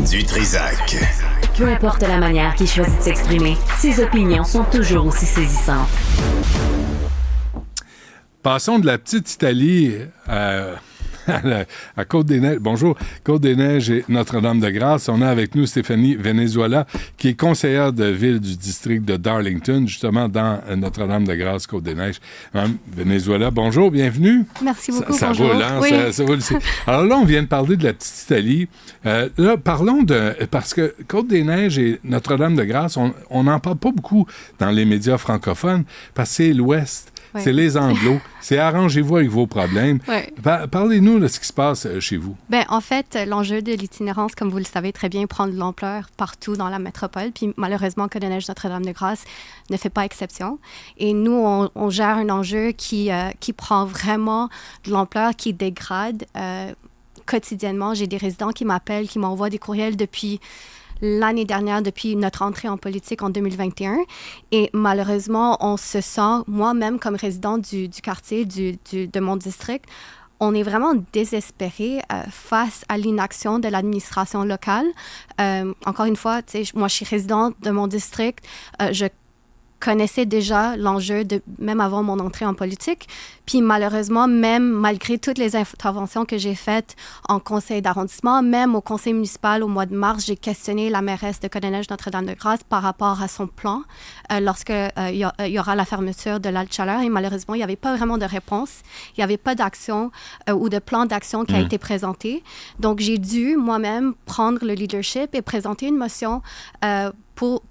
Du Trizac. Peu importe la manière qu'il choisit de s'exprimer, ses opinions sont toujours aussi saisissantes. Passons de la petite Italie à Côte-des-Neiges. Bonjour, Côte-des-Neiges et Notre-Dame-de-Grâce. On a avec nous Stéphanie Venezuela, qui est conseillère de ville du district de Darlington, justement dans Notre-Dame-de-Grâce, Côte-des-Neiges. Mme Venezuela, bonjour, bienvenue. Merci beaucoup, ça bonjour. Roule, hein? Oui. Ça roule. Alors là, on vient de parler de la petite Italie. Là, parlons de... Parce que Côte-des-Neiges et Notre-Dame-de-Grâce, on n'en parle pas beaucoup dans les médias francophones, parce que c'est l'Ouest. Ouais. C'est les Anglos. C'est arrangez-vous avec vos problèmes. Ouais. Parlez-nous de ce qui se passe chez vous. Bien, en fait, l'enjeu de l'itinérance, comme vous le savez très bien, prend de l'ampleur partout dans la métropole. Puis malheureusement, Côte-des-Neiges Notre-Dame-de-Grâce ne fait pas exception. Et nous, on gère un enjeu qui prend vraiment de l'ampleur, qui dégrade quotidiennement. J'ai des résidents qui m'appellent, qui m'envoient des courriels depuis l'année dernière, depuis notre entrée en politique en 2021. Et malheureusement, on se sent, moi-même comme résidente du quartier, de mon district, on est vraiment désespéré face à l'inaction de l'administration locale. Encore une fois, moi, je suis résidente de mon district. Je connaissais déjà l'enjeu même avant mon entrée en politique. Puis malheureusement, même malgré toutes les interventions que j'ai faites en conseil d'arrondissement, même au conseil municipal au mois de mars, j'ai questionné la mairesse de Côte-des-Neiges Notre-Dame-de-Grâce par rapport à son plan lorsque y aura la fermeture de l'Alt-Chaleur. Et malheureusement, il n'y avait pas vraiment de réponse. Il n'y avait pas d'action ou de plan d'action qui a été présenté. Donc, j'ai dû moi-même prendre le leadership et présenter une motion pour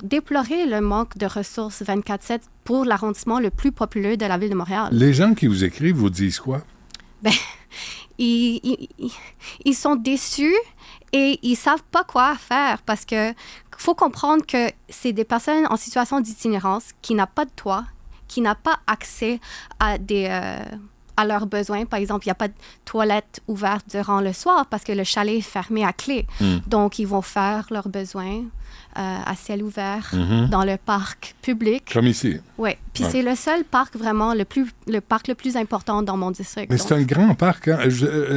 déplorer le manque de ressources 24/7 pour l'arrondissement le plus populeux de la ville de Montréal. Les gens qui vous écrivent vous disent quoi? Ben, ils sont déçus et ils savent pas quoi faire parce que faut comprendre que c'est des personnes en situation d'itinérance qui n'ont pas de toit, qui n'ont pas accès à à leurs besoins. Par exemple, il n'y a pas de toilette ouverte durant le soir parce que le chalet est fermé à clé. Donc, ils vont faire leurs besoins à ciel ouvert dans le parc public. Comme ici. Oui. Puis c'est le seul parc vraiment, le parc le plus important dans mon district. Mais c'est un grand parc. Hein?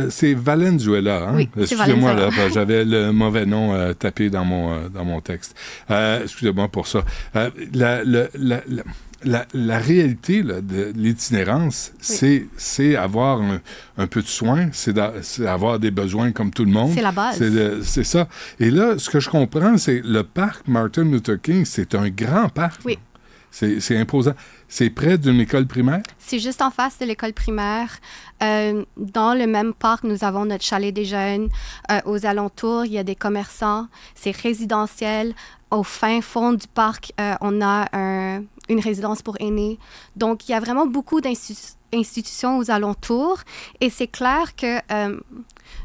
C'est Valenzuela. Hein? Oui, c'est Excusez-moi, Valenzuela. là, j'avais le mauvais nom tapé dans mon texte. Excusez-moi pour ça. La réalité là, de l'itinérance, c'est avoir un peu de soins, c'est avoir des besoins comme tout le monde. C'est la base. C'est ça. Et là, ce que je comprends, c'est le parc Martin Luther King, c'est un grand parc. Oui. C'est imposant. C'est près d'une école primaire? C'est juste en face de l'école primaire. Dans le même parc, nous avons notre chalet des jeunes. Aux alentours, il y a des commerçants. C'est résidentiel. Au fin fond du parc, on a une résidence pour aînés. Donc, il y a vraiment beaucoup d'institutions aux alentours. Et c'est clair que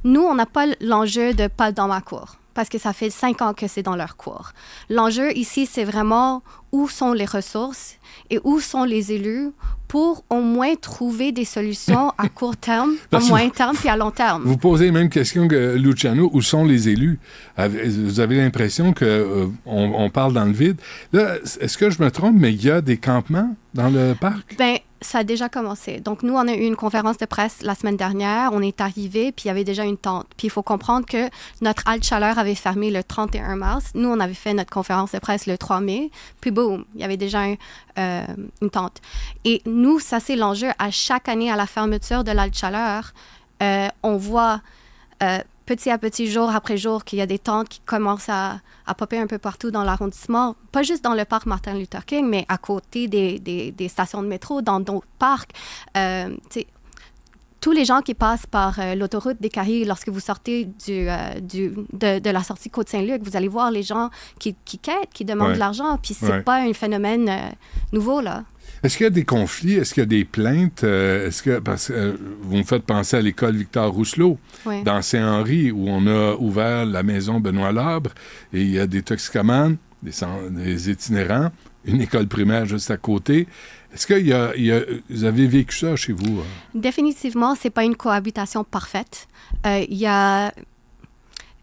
nous, on n'a pas l'enjeu de « pas dans ma cour ». Parce que ça fait 5 ans que c'est dans leur cours. L'enjeu ici, c'est vraiment où sont les ressources et où sont les élus pour au moins trouver des solutions à court terme, à moyen terme puis à long terme. Vous posez la même question que Luciano, où sont les élus? Vous avez l'impression qu'on parle dans le vide. Là, est-ce que je me trompe, mais il y a des campements dans le parc? Bien, ça a déjà commencé. Donc, nous, on a eu une conférence de presse la semaine dernière. On est arrivés, puis il y avait déjà une tente. Puis, il faut comprendre que notre Alt-Chaleur avait fermé le 31 mars. Nous, on avait fait notre conférence de presse le 3 mai. Puis, boum, il y avait déjà une tente. Et nous, ça, c'est l'enjeu. À chaque année, à la fermeture de l'Alt-Chaleur, on voit petit à petit, jour après jour, qu'il y a des tentes qui commencent à popper un peu partout dans l'arrondissement, pas juste dans le parc Martin Luther King, mais à côté des stations de métro, dans d'autres parcs. Tous les gens qui passent par l'autoroute des Caries, lorsque vous sortez de la sortie Côte-Saint-Luc, vous allez voir les gens qui quêtent, qui demandent de l'argent, puis c'est pas un phénomène nouveau, là. Est-ce qu'il y a des conflits? Est-ce qu'il y a des plaintes? Parce que vous me faites penser à l'école Victor Rousselot, dans Saint-Henri, où on a ouvert la maison Benoît Labre, et il y a des toxicomanes, des itinérants, une école primaire juste à côté. Est-ce que vous avez vécu ça chez vous? Définitivement, c'est pas une cohabitation parfaite. Il y a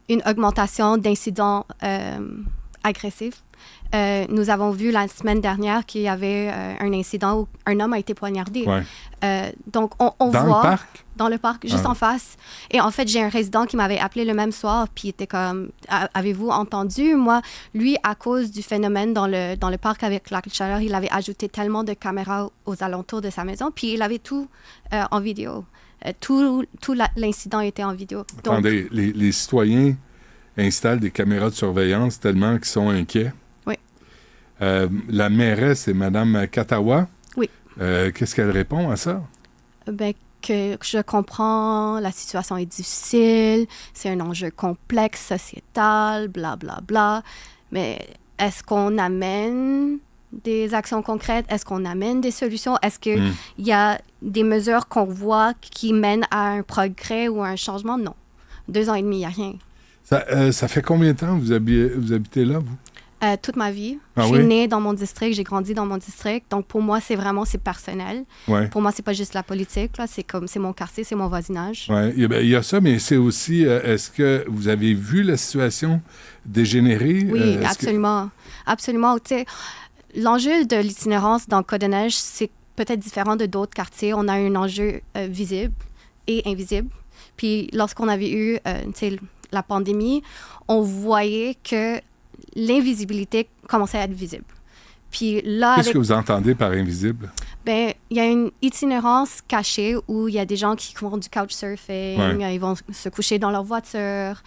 une augmentation d'incidents agressif. Nous avons vu la semaine dernière qu'il y avait un incident où un homme a été poignardé. Ouais. Donc, on dans voit... le parc? Dans le parc, juste en face. Et en fait, j'ai un résident qui m'avait appelé le même soir, puis il était comme, avez-vous entendu? Moi, lui, à cause du phénomène dans le parc avec la chaleur, il avait ajouté tellement de caméras aux alentours de sa maison, puis il avait tout en vidéo. Tout l'incident était en vidéo. Donc, Attendez, les citoyens installent des caméras de surveillance tellement qu'ils sont inquiets. Oui. La mairesse, c'est Mme Katawa. Oui. Qu'est-ce qu'elle répond à ça? Ben, que je comprends, la situation est difficile, c'est un enjeu complexe, sociétal, blablabla. Bla, bla. Mais est-ce qu'on amène des actions concrètes? Est-ce qu'on amène des solutions? Est-ce qu'il y a des mesures qu'on voit qui mènent à un progrès ou à un changement? Non. 2 ans et demi, il n'y a rien. Ça fait combien de temps que vous habitez là, vous? Toute ma vie. Ah je suis oui? née dans mon district, j'ai grandi dans mon district. Donc, pour moi, c'est personnel. Ouais. Pour moi, c'est pas juste la politique. Là. C'est mon quartier, c'est mon voisinage. Oui, il y a ça, mais c'est aussi, est-ce que vous avez vu la situation dégénérer? Oui, absolument. Absolument. Tu sais, l'enjeu de l'itinérance dans Côte-des-Neiges, c'est peut-être différent de d'autres quartiers. On a un enjeu visible et invisible. Puis, lorsqu'on avait eu la pandémie, on voyait que l'invisibilité commençait à être visible. Puis là, Qu'est-ce que vous entendez par invisible? Ben, il y a une itinérance cachée où il y a des gens qui font du couchsurfing, ils vont se coucher dans leur voiture,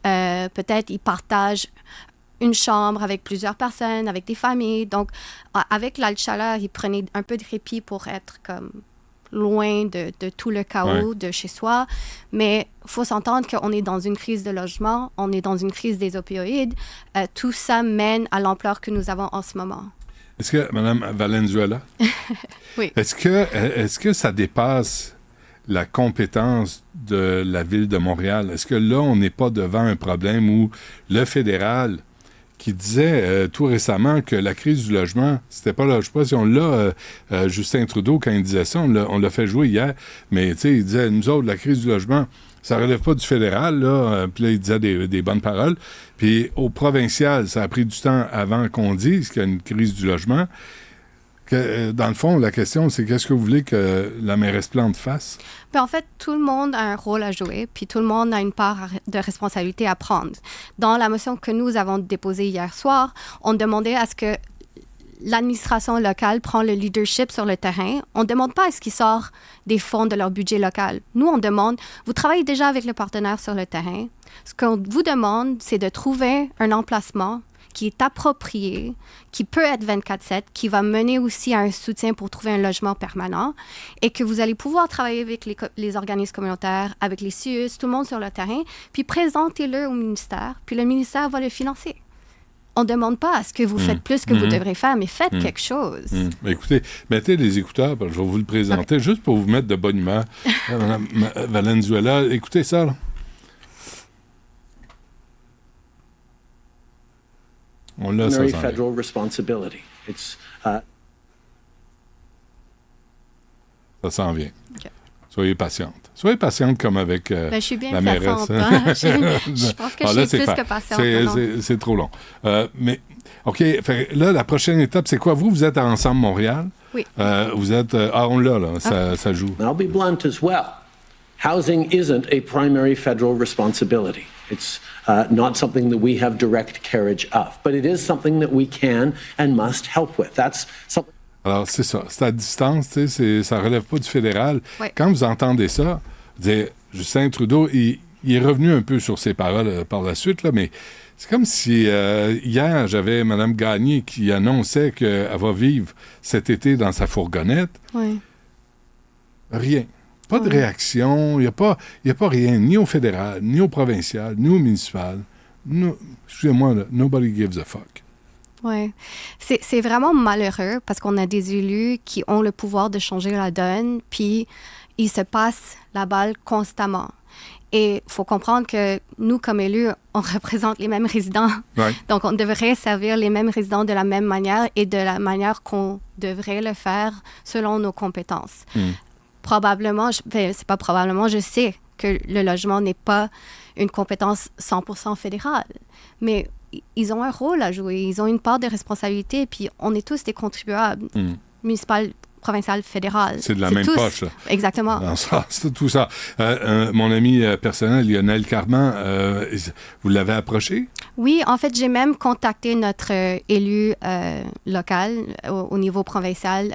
peut-être ils partagent une chambre avec plusieurs personnes, avec des familles. Donc, avec l'Alchaleur, ils prenaient un peu de répit pour être comme loin de tout le chaos de chez soi. Mais il faut s'entendre qu'on est dans une crise de logement, on est dans une crise des opioïdes. Tout ça mène à l'ampleur que nous avons en ce moment. Est-ce que, Mme Valenzuela, oui. est-ce que ça dépasse la compétence de la Ville de Montréal? Est-ce que là, on n'est pas devant un problème où le fédéral, qui disait tout récemment que la crise du logement, c'était pas là, je sais pas si on l'a, Justin Trudeau, quand il disait ça, on l'a fait jouer hier, mais tu sais, il disait, nous autres, la crise du logement, ça relève pas du fédéral, là, puis là, il disait des bonnes paroles, puis au provincial, ça a pris du temps avant qu'on dise qu'il y a une crise du logement. Dans le fond, la question, c'est qu'est-ce que vous voulez que la mairesse Plante fasse? Bien, en fait, tout le monde a un rôle à jouer, puis tout le monde a une part de responsabilité à prendre. Dans la motion que nous avons déposée hier soir, on demandait à ce que l'administration locale prend le leadership sur le terrain. On ne demande pas à ce qu'ils sortent des fonds de leur budget local. Nous, on demande, vous travaillez déjà avec le partenaire sur le terrain. Ce qu'on vous demande, c'est de trouver un emplacement qui est approprié, qui peut être 24/7, qui va mener aussi à un soutien pour trouver un logement permanent et que vous allez pouvoir travailler avec les organismes communautaires, avec les CIUS, tout le monde sur le terrain, puis présentez-le au ministère, puis le ministère va le financer. On ne demande pas à ce que vous faites plus que vous devrez faire, mais faites quelque chose. Écoutez, mettez les écouteurs, je vais vous le présenter, juste pour vous mettre de bonne humeur. Mme Valenzuela, écoutez ça, là. On l'a, ça federal responsibility. It's, ça s'en vient. Okay. Soyez patiente. Soyez patiente comme avec je suis bien la mairesse. Hein? Je pense que je suis plus que patiente. C'est trop long. Mais, OK, là, la prochaine étape, c'est quoi? Vous êtes à Ensemble Montréal. Oui. Vous êtes... on l'a, là. Ça joue. I'll be blunt as well. Housing isn't a primary federal responsibility. It's not something that we have direct carriage of, but it is something that we can and must help with. That's something. Alors, c'est ça. C'est à distance, tu sais, ça ne relève pas du fédéral. Oui. Quand vous entendez ça, Justin Trudeau, il est revenu un peu sur ses paroles par la suite, là, mais c'est comme si hier, j'avais Mme Gagné qui annonçait qu'elle va vivre cet été dans sa fourgonnette. Oui. Rien. Pas de réaction. Il n'y a pas rien, ni au fédéral, ni au provincial, ni au municipal. Excusez-moi, là, nobody gives a fuck. Oui. C'est vraiment malheureux parce qu'on a des élus qui ont le pouvoir de changer la donne, puis ils se passent la balle constamment. Et il faut comprendre que nous, comme élus, on représente les mêmes résidents. Ouais. Donc, on devrait servir les mêmes résidents de la même manière et de la manière qu'on devrait le faire selon nos compétences. Probablement, c'est pas probablement, je sais que le logement n'est pas une compétence 100% fédérale. Mais ils ont un rôle à jouer, ils ont une part de responsabilité, puis on est tous des contribuables, municipal, provincial, fédéral. C'est de la même poche. Là. Exactement. Dans ça, c'est tout ça. Mon ami personnel, Lionel Carman, vous l'avez approché? Oui, en fait, j'ai même contacté notre élu local au niveau provincial,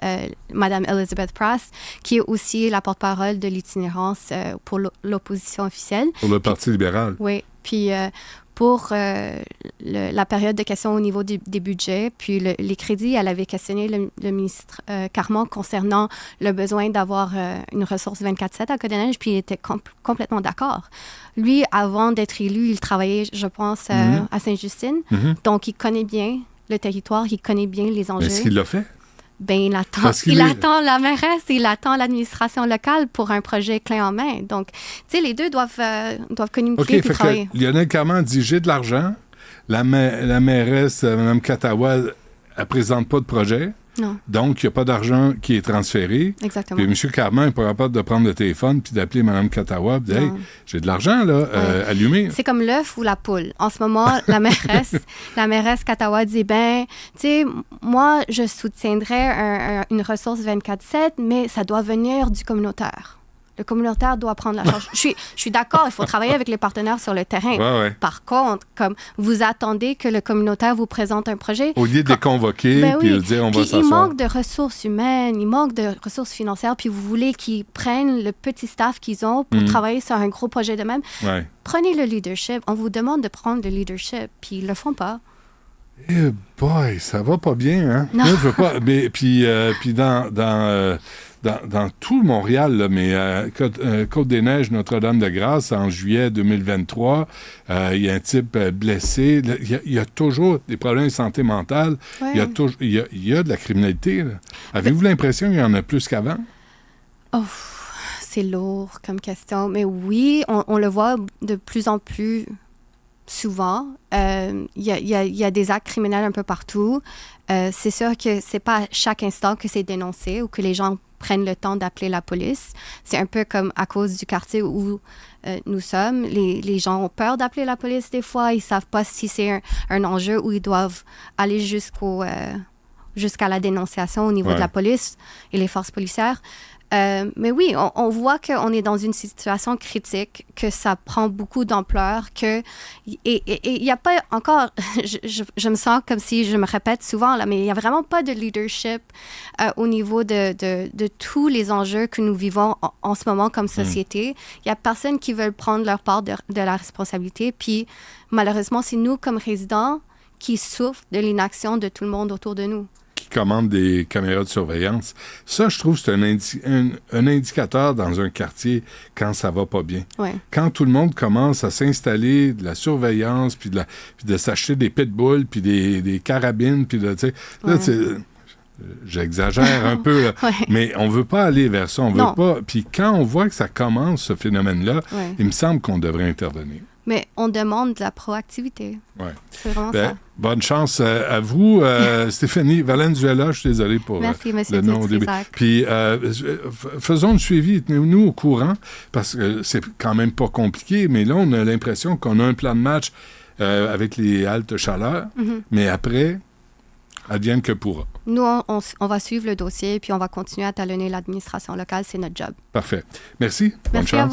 Mme Elizabeth Prass, qui est aussi la porte-parole de l'itinérance pour l'opposition officielle. Pour le Parti libéral. Oui, puis pour la période de questions au niveau des budgets, puis les crédits, elle avait questionné le ministre Carman concernant le besoin d'avoir une ressource 24/7 à Côte-des-Neiges, puis il était complètement d'accord. Lui, avant d'être élu, il travaillait, je pense, à Sainte-Justine, donc il connaît bien le territoire, il connaît bien les enjeux. Est-ce qu'il l'a fait? Ben, il attend la mairesse, il attend l'administration locale pour un projet clé en main. Donc, tu sais, les deux doivent communiquer et travailler. Que Lionel Carman dit, j'ai de l'argent. La mairesse, Mme Katawa, elle ne présente pas de projet. Non. Donc, il n'y a pas d'argent qui est transféré. Exactement. Puis M. Carman n'est pas capable de prendre le téléphone puis d'appeler Mme Katawa et de dire, hey, j'ai de l'argent, là, allumé. C'est comme l'œuf ou la poule. En ce moment, la mairesse Katawa dit, ben, tu sais, moi, je soutiendrais une ressource 24/7, mais ça doit venir du communautaire. Le communautaire doit prendre la charge. Je suis d'accord, il faut travailler avec les partenaires sur le terrain. Ouais. Par contre, comme vous attendez que le communautaire vous présente un projet... Au lieu de les convoquer, puis de dire, on va s'asseoir. Il manque de ressources humaines, il manque de ressources financières, puis vous voulez qu'ils prennent le petit staff qu'ils ont pour travailler sur un gros projet de même. Ouais. Prenez le leadership. On vous demande de prendre le leadership, puis ils le font pas. Eh boy, ça va pas bien, hein? Non. Moi, je veux pas... Mais, puis dans tout Montréal, là, mais Côte-des-Neiges, Notre-Dame-de-Grâce, en juillet 2023, il y a un type blessé. Il y a toujours des problèmes de santé mentale. Ouais. Il y a de la criminalité. Là. Avez-vous l'impression qu'il y en a plus qu'avant? Oh, c'est lourd comme question. Mais oui, on le voit de plus en plus souvent. Il y a des actes criminels un peu partout. C'est sûr que c'est pas à chaque instant que c'est dénoncé ou que les gens prennent le temps d'appeler la police. C'est un peu comme à cause du quartier où nous sommes. Les gens ont peur d'appeler la police des fois. Ils savent pas si c'est un enjeu où ils doivent aller jusqu'à la dénonciation au niveau de la police et les forces policières. Mais oui, on voit qu'on est dans une situation critique, que ça prend beaucoup d'ampleur, et il n'y a pas encore, je me sens comme si je me répète souvent, là, mais il n'y a vraiment pas de leadership au niveau de tous les enjeux que nous vivons en ce moment comme société. Il n'y a personne qui veut prendre leur part de la responsabilité, puis malheureusement, c'est nous comme résidents qui souffrent de l'inaction de tout le monde autour de nous. Commande des caméras de surveillance. Ça, je trouve que c'est un indicateur dans un quartier quand ça va pas bien. Ouais. Quand tout le monde commence à s'installer de la surveillance, puis de s'acheter des pitbulls, puis des carabines, puis de, tu sais, là, j'exagère un peu, là, mais on veut pas aller vers ça, on veut pas. Puis quand on voit que ça commence, ce phénomène-là, il me semble qu'on devrait intervenir. Mais on demande de la proactivité. Ouais. C'est vraiment ça. Bonne chance à vous. Stéphanie Valenzuela, je suis désolé pour le nom au début. Puis faisons le suivi, tenez-nous au courant, parce que c'est quand même pas compliqué, mais là, on a l'impression qu'on a un plan de match avec les haltes chaleur, mais après, advienne que pourra. Nous, on va suivre le dossier, puis on va continuer à talonner l'administration locale. C'est notre job. Parfait. Merci. Bonne chance. À vous.